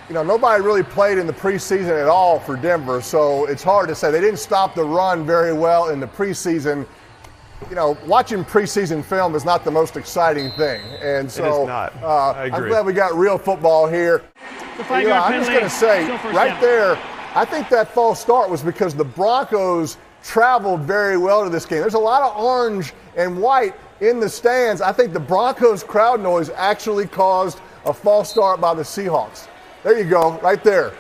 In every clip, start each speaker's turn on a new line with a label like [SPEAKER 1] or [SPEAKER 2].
[SPEAKER 1] nobody really played in the preseason at all for Denver, so it's hard to say. They didn't stop the run very well in the preseason. Watching preseason film is not the most exciting thing. And so
[SPEAKER 2] it is not.
[SPEAKER 1] I'm glad we got real football here. I'm just going to say, right there, I think that false start was because the Broncos traveled very well to this game. There's a lot of orange and white in the stands. I think the Broncos crowd noise actually caused a false start by the Seahawks. There you go, right there.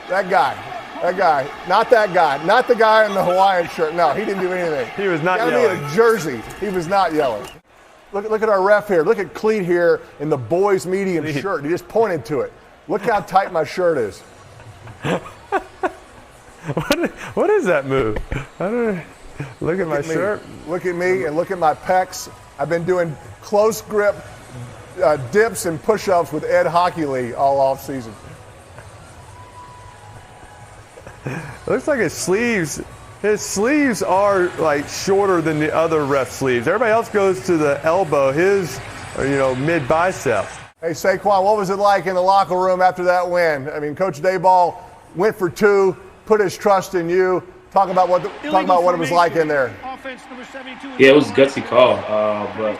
[SPEAKER 1] That guy. Not that guy. Not the guy in the Hawaiian shirt. No, he didn't do anything.
[SPEAKER 2] He was not yelling.
[SPEAKER 1] He had a jersey. He was not yelling. Look at our ref here. Look at Cleat here in the boys' medium shirt. He just pointed to it. Look how tight my shirt is.
[SPEAKER 2] What is that move? Look at my shirt.
[SPEAKER 1] Look at me and look at my pecs. I've been doing close grip dips and push-ups with Ed Hockley all off season.
[SPEAKER 2] Looks like his sleeves are like shorter than the other ref sleeves. Everybody else goes to the elbow. His are, mid bicep.
[SPEAKER 1] Hey, Saquon, what was it like in the locker room after that win? I mean, Coach Daboll went for 2, put his trust in you. Talk about what it was like in there.
[SPEAKER 3] Yeah, it was a gutsy call, but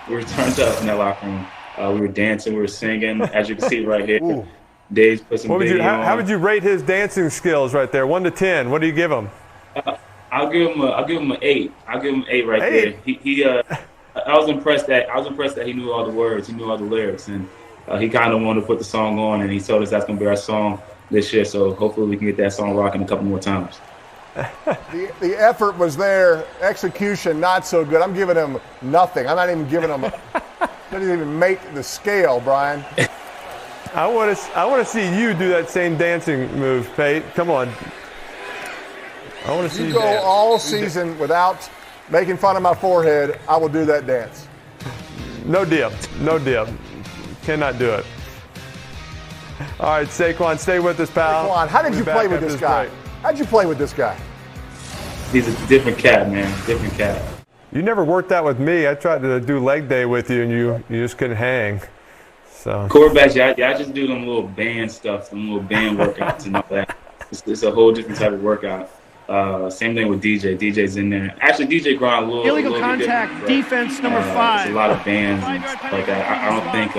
[SPEAKER 3] we were turned up in that locker room. We were dancing, we were singing, as you can see right here.
[SPEAKER 1] Ooh.
[SPEAKER 3] Dave's put some
[SPEAKER 2] how would you rate his dancing skills right there? 1 to 10. What do you give him?
[SPEAKER 3] I'll give him an 8. I'll give him an 8 right there. I was impressed that he knew all the words, he knew all the lyrics, and he kind of wanted to put the song on, and he told us that's going to be our song this year. So hopefully we can get that song rocking a couple more times.
[SPEAKER 1] The effort was there, execution not so good. I'm giving him nothing. I'm not even giving him. Didn't even make the scale, Brian.
[SPEAKER 2] I want to see you do that same dancing move, Peyton. Come on. I want to see you
[SPEAKER 1] go
[SPEAKER 2] dance.
[SPEAKER 1] all season without making fun of my forehead. I will do that dance.
[SPEAKER 2] No deal. Cannot do it. All right, Saquon, stay with us, pal.
[SPEAKER 1] Saquon, how did you play with this guy? How'd you play with this guy?
[SPEAKER 3] He's a different cat, man. Different cat.
[SPEAKER 2] You never worked out with me. I tried to do leg day with you, and you just couldn't hang. So
[SPEAKER 3] quarterbacks, y'all just do them little band stuff, them little band workouts and all that. It's a whole different type of workout. Same thing with DJ. DJ's in there. Actually, DJ grind a little.
[SPEAKER 4] Illegal contact, defense number 5.
[SPEAKER 3] There's a lot of bands and stuff like that. I don't think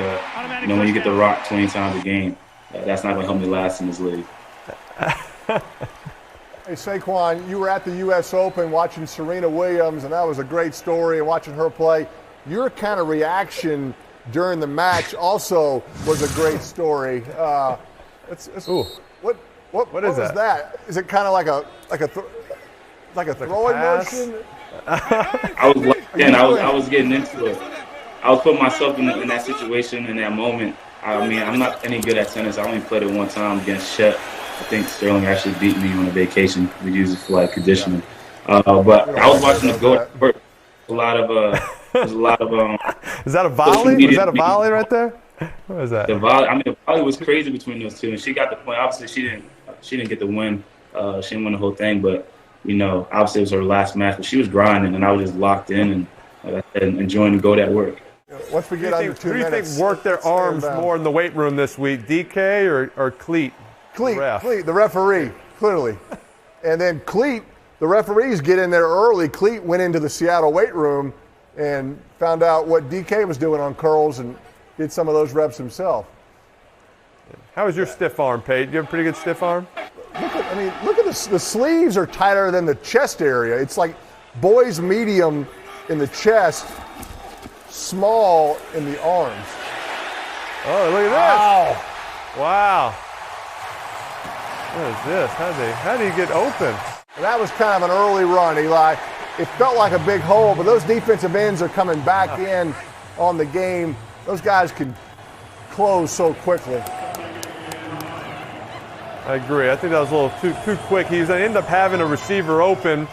[SPEAKER 3] when you get the rock 20 times a game, that's not going to help me last in this league.
[SPEAKER 1] Hey, Saquon, you were at the U.S. Open watching Serena Williams, and that was a great story, and watching her play. Your kind of reaction during the match also was a great story. What is that? Is it kind of like a throwing motion?
[SPEAKER 3] I was locked in. I was getting into it. I was putting myself in that situation in that moment. I mean, I'm not any good at tennis. I only played it one time against Chet. I think Sterling actually beat me on a vacation. We use it for like conditioning. But I was watching the go work. There's a lot of
[SPEAKER 2] Is that a volley? Was that a volley right there? What was that?
[SPEAKER 3] The volley. I mean, the volley was crazy between those two, and she got the point. Obviously, she didn't get the win. She didn't win the whole thing, but obviously it was her last match. But she was grinding, and I was just locked in and like I said, enjoying the go that work.
[SPEAKER 1] Once we get under 2 minutes,
[SPEAKER 2] who do you think worked their arms more in the weight room this week, DK or Cleat?
[SPEAKER 1] Cleat, the referee, clearly. And then Cleat, the referees get in there early. Cleat went into the Seattle weight room and found out what DK was doing on curls and did some of those reps himself.
[SPEAKER 2] How was your stiff arm, Peyton? You have a pretty good stiff arm?
[SPEAKER 1] Look at this. The sleeves are tighter than the chest area. It's like boys medium in the chest, small in the arms.
[SPEAKER 2] Oh, look at this. Wow. What is this? How do you get open?
[SPEAKER 1] And that was kind of an early run, Eli. It felt like a big hole, but those defensive ends are coming back in on the game. Those guys can close so quickly.
[SPEAKER 2] I agree. I think that was a little too quick. He's going to end up having a receiver open,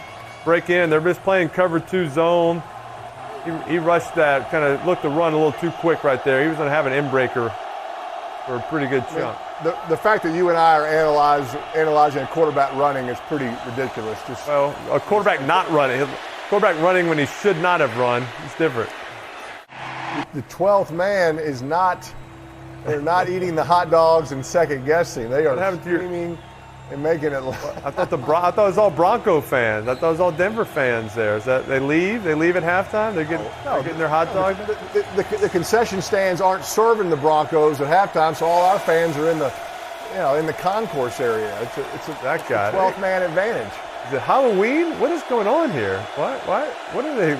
[SPEAKER 2] break in. They're just playing cover 2 zone. He rushed that, kind of looked to run a little too quick right there. He was going to have an in-breaker for a pretty good chunk.
[SPEAKER 1] The fact that you and I are analyzing a quarterback running is pretty ridiculous.
[SPEAKER 2] Well, a quarterback not running. Quarterback running when he should not have run is different.
[SPEAKER 1] The 12th man is not They're not eating the hot dogs and second guessing. They are
[SPEAKER 2] happened to your-
[SPEAKER 1] screaming and making it.
[SPEAKER 2] I thought it was all Bronco fans. I thought it was all Denver fans there. Is that they leave? They leave at halftime? They're getting their hot dog?
[SPEAKER 1] The concession stands aren't serving the Broncos at halftime, so all our fans are in the concourse area. It's a
[SPEAKER 2] That guy.
[SPEAKER 1] 12th man advantage.
[SPEAKER 2] Is it Halloween? What is going on here? What are they?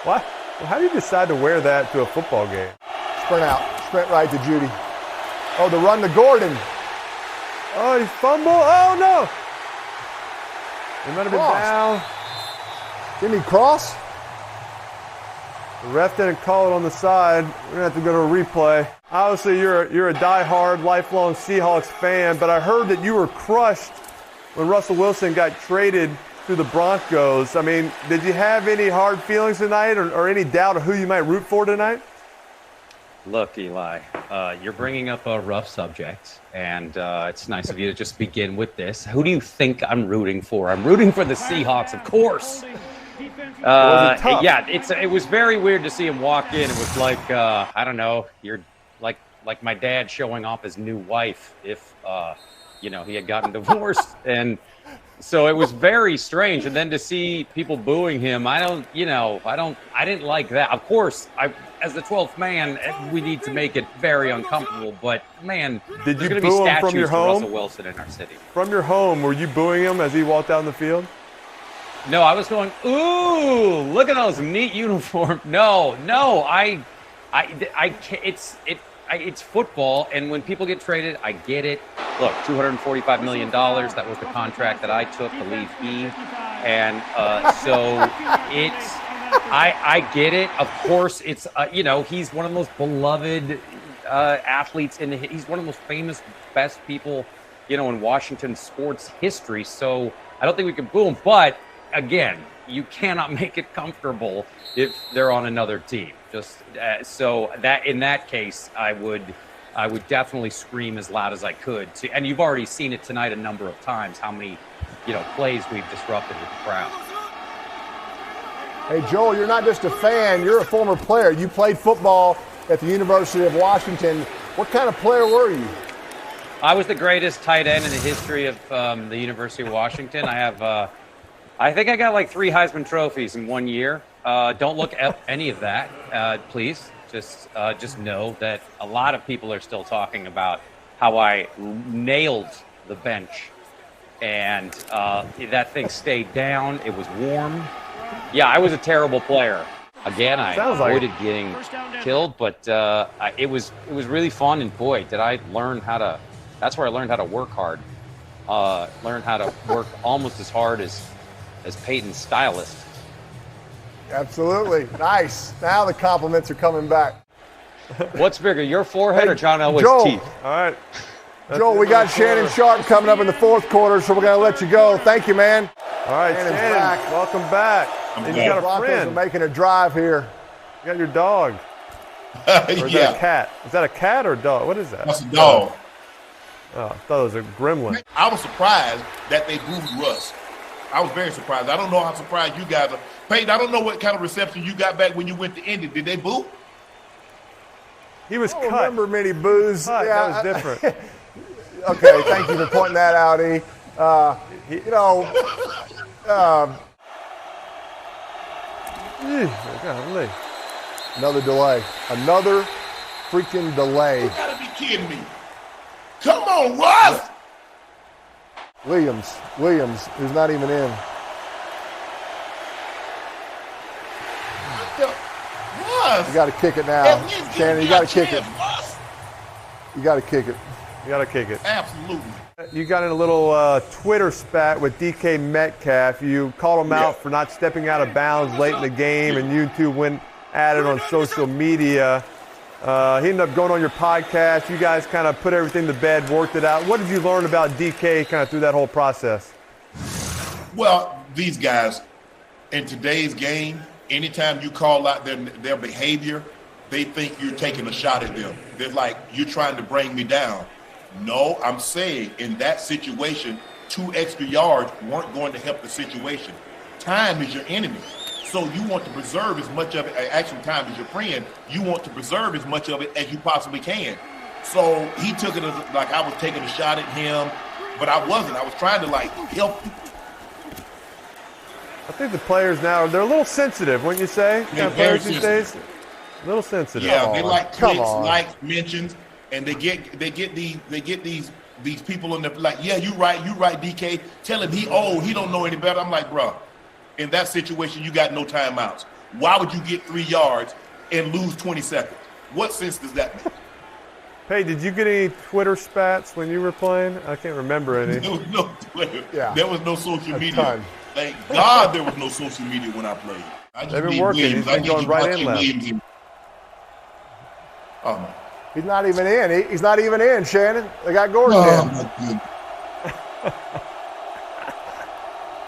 [SPEAKER 2] What? How do you decide to wear that to a football game?
[SPEAKER 1] Sprint out. Sprint right to Judy. Oh, the run to Gordon.
[SPEAKER 2] Oh, he fumbled. Oh, no. He might have been down.
[SPEAKER 1] Didn't he cross?
[SPEAKER 2] The ref didn't call it on the side. We're going to have to go to a replay. Obviously, you're a diehard, lifelong Seahawks fan, but I heard that you were crushed when Russell Wilson got traded to the Broncos. I mean, did you have any hard feelings tonight or any doubt of who you might root for tonight?
[SPEAKER 5] Look, Eli, you're bringing up a rough subject, and it's nice of you to just begin with this. Who do you think I'm rooting for? I'm rooting for the Seahawks, of course. Yeah, it was very weird to see him walk in. It was like, I don't know, you're like my dad showing off his new wife if, he had gotten divorced. And so it was very strange. And then to see people booing him, I didn't like that. Of course, as the 12th man, we need to make it very uncomfortable. But, man,
[SPEAKER 2] Did you
[SPEAKER 5] there's going to
[SPEAKER 2] boo
[SPEAKER 5] be
[SPEAKER 2] him
[SPEAKER 5] statues
[SPEAKER 2] from your
[SPEAKER 5] for
[SPEAKER 2] home?
[SPEAKER 5] Russell Wilson in our city.
[SPEAKER 2] From your home, were you booing him as he walked down the field?
[SPEAKER 5] No, I was going, ooh, look at those neat uniforms. No, I can't. It's football, and when people get traded, I get it. Look, $245 million, that was the contract that I took to leave me. And so I get it. Of course, it's, he's one of the most beloved athletes, he's one of the most famous, best people, in Washington sports history. So I don't think we can boo him. But, again, you cannot make it comfortable if they're on another team. Just so that in that case, I would definitely scream as loud as I could. And you've already seen it tonight a number of times. How many, plays we've disrupted with the crowd.
[SPEAKER 1] Hey, Joel, you're not just a fan. You're a former player. You played football at the University of Washington. What kind of player were you?
[SPEAKER 5] I was the greatest tight end in the history of the University of Washington. I think I got like 3 Heisman trophies in 1 year. Don't look at any of that, please. Just know that a lot of people are still talking about how I nailed the bench, and that thing stayed down. It was warm. Yeah, I was a terrible player. Again, I avoided getting killed, but it was really fun. And boy, did I learn how to. That's where I learned how to work hard. Learned how to work almost as hard as Peyton's stylist.
[SPEAKER 1] Absolutely. Nice. Now the compliments are coming back.
[SPEAKER 5] What's bigger, your forehead or John Elway's teeth?
[SPEAKER 2] All right.
[SPEAKER 1] Joel, we got Shannon Sharp coming up in the fourth quarter, so we're going to let you go. Thank you, man.
[SPEAKER 2] All right, Shannon,
[SPEAKER 1] back.
[SPEAKER 2] welcome back. And you got a
[SPEAKER 1] Broncos
[SPEAKER 2] friend.
[SPEAKER 1] are making a drive here.
[SPEAKER 2] You got your dog. Or is that a cat? Is that a cat or a dog? What is that?
[SPEAKER 6] That's a dog.
[SPEAKER 2] Oh, I thought it was a gremlin.
[SPEAKER 6] I was surprised that they booed Russ. I was very surprised. I don't know how surprised you guys are. Peyton, I don't know what kind of reception you got back when you went to Indy. Did they boo?
[SPEAKER 2] He was
[SPEAKER 1] I don't
[SPEAKER 2] cut.
[SPEAKER 1] remember many boos.
[SPEAKER 2] Cut.
[SPEAKER 1] Yeah,
[SPEAKER 2] That was different.
[SPEAKER 1] Okay, thank you for pointing that out, E.
[SPEAKER 2] Golly.
[SPEAKER 1] Another delay. Another freaking delay.
[SPEAKER 6] You gotta be kidding me. Come on, Russ!
[SPEAKER 1] Williams, who's not even in.
[SPEAKER 6] Russ!
[SPEAKER 1] You got to kick it now. Shannon, you got to kick it. You got to kick it.
[SPEAKER 2] You got to kick it.
[SPEAKER 6] Absolutely.
[SPEAKER 2] You got in a little Twitter spat with DK Metcalf. You called him out for not stepping out of bounds late in the game, and you two went at it on social media. He ended up going on your podcast. You guys kind of put everything to bed, worked it out. What did you learn about DK kind of through that whole process?
[SPEAKER 6] Well, these guys, in today's game, anytime you call out their behavior, they think you're taking a shot at them. They're like, you're trying to bring me down. No, I'm saying in that situation, 2 extra yards weren't going to help the situation. Time is your enemy. So you want to preserve as much of it. Actually, time is your friend. You want to preserve as much of it as you possibly can. So he took it as like I was taking a shot at him, but I wasn't. I was trying to like help him.
[SPEAKER 2] I think the players now, they're a little sensitive, wouldn't you say?
[SPEAKER 6] They're
[SPEAKER 2] players
[SPEAKER 6] very
[SPEAKER 2] these days? A little sensitive.
[SPEAKER 6] Yeah, they like clicks, likes, mentions, and they get these people in the like, yeah, you right, DK. Tell him he don't know any better. I'm like, bro, in that situation, you got no timeouts. Why would you get 3 yards and lose 20 seconds? What sense does that make?
[SPEAKER 2] Hey, did you get any Twitter spats when you were playing? I can't remember any.
[SPEAKER 6] There was no Twitter.
[SPEAKER 1] Yeah.
[SPEAKER 6] There was no social media.
[SPEAKER 1] Ton.
[SPEAKER 6] Thank God there was no social media when I played.
[SPEAKER 2] They've been working. He's been going right and left.
[SPEAKER 6] Oh, man.
[SPEAKER 1] He's not even in. He's not even in, Shannon. They got Gordon in.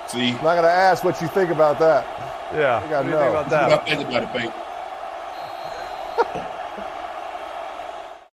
[SPEAKER 6] See?
[SPEAKER 1] I'm not going to ask what you think about that.
[SPEAKER 2] Yeah.
[SPEAKER 1] I got to
[SPEAKER 2] what do you think about that?
[SPEAKER 6] What do you think about it, Peyton?